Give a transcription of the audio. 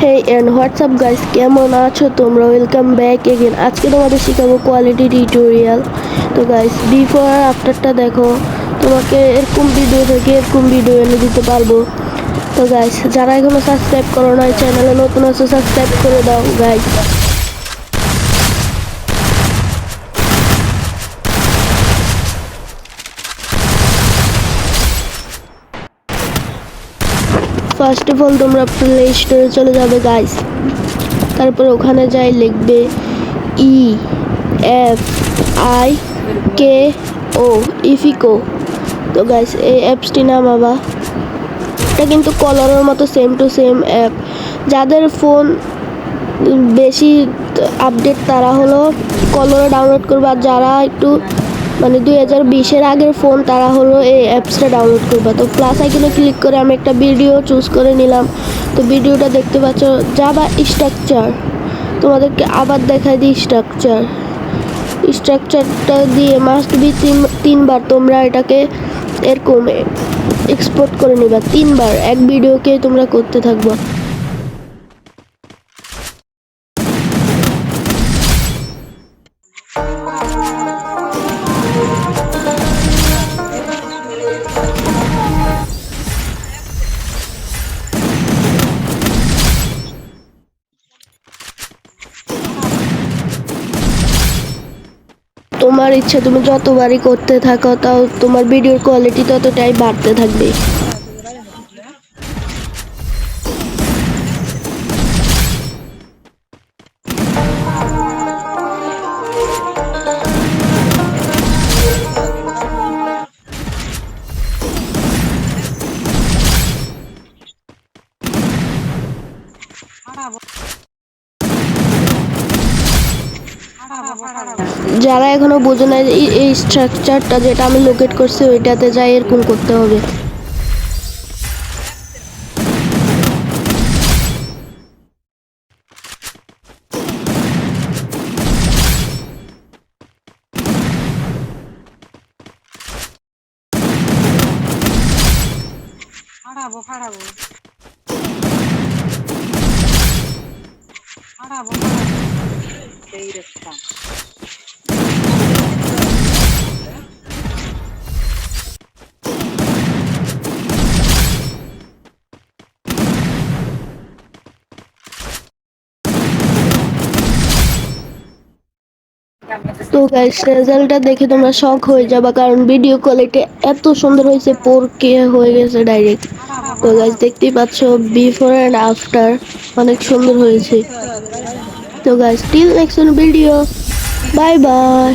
Hey and WhatsApp guys, কেমন আছো তোমরা? Welcome back again. আজকে তোমাদের শেখাবো কোয়ালিটি টিউটোরিয়াল। তো গাইস, বিফোর আর আফটারটা দেখো, তোমাকে এরকম ভিডিও থেকে এরকম ভিডিও এনে দিতে পারবো। তো গাইস, যারা এখনো সাবস্ক্রাইব করো না, চ্যানেলে নতুন আছে, সাবস্ক্রাইব করে দাও গাইস। ফার্স্ট অফ অল তোমরা প্লে স্টোরে চলে যাবে গাইস। তারপর ওখানে যাই লিখবে EFIKO, ইফিকো। তো গাইস, এই অ্যাপসটি নামাবা। এটা কিন্তু কলরের মতো সেম টু সেম অ্যাপ। যাদের ফোন বেশি আপডেট তারা হলো কলরে ডাউনলোড করবে, আর যারা একটু মানে 2020-এর আগের ফোন তারা হলো এই অ্যাপসটা ডাউনলোড করবে। তো প্লাস আইকনে ক্লিক করে আমি একটা ভিডিও চুজ করে নিলাম। তো ভিডিওটা দেখতে পাচ্ছ, জাভা স্ট্রাকচার। তোমাদেরকে আবার দেখাই দিই স্ট্রাকচারটা দিয়ে মাস্ট বি তিনবার তোমরা এটাকে এরকম এক্সপোর্ট করে নিবা। তিনবার এক ভিডিওকে তোমরা করতে থাকবা। তোমার ইচ্ছা, তুমি যতবারই করতে থাকো তাও তোমার ভিডিওর কোয়ালিটি ততটাই বাড়তে থাকবে। যারা এখনো বোঝে না এই স্ট্রাকচারটা যেটা আমি লোকেট করছি ওইটাতে যাই এরকম করতে হবে। তো গাইস, রেজাল্টটা দেখে তোমরা শক হয়ে যাবা, কারণ ভিডিও কোয়ালিটি এত সুন্দর হয়েছে, 4K হয়ে গেছে ডাইরেক্ট। তো গাইস, দেখতেই পাচ্ছ বিফোর অ্যান্ড আফটার অনেক সুন্দর হয়েছে। তো guys, till next video, bye bye.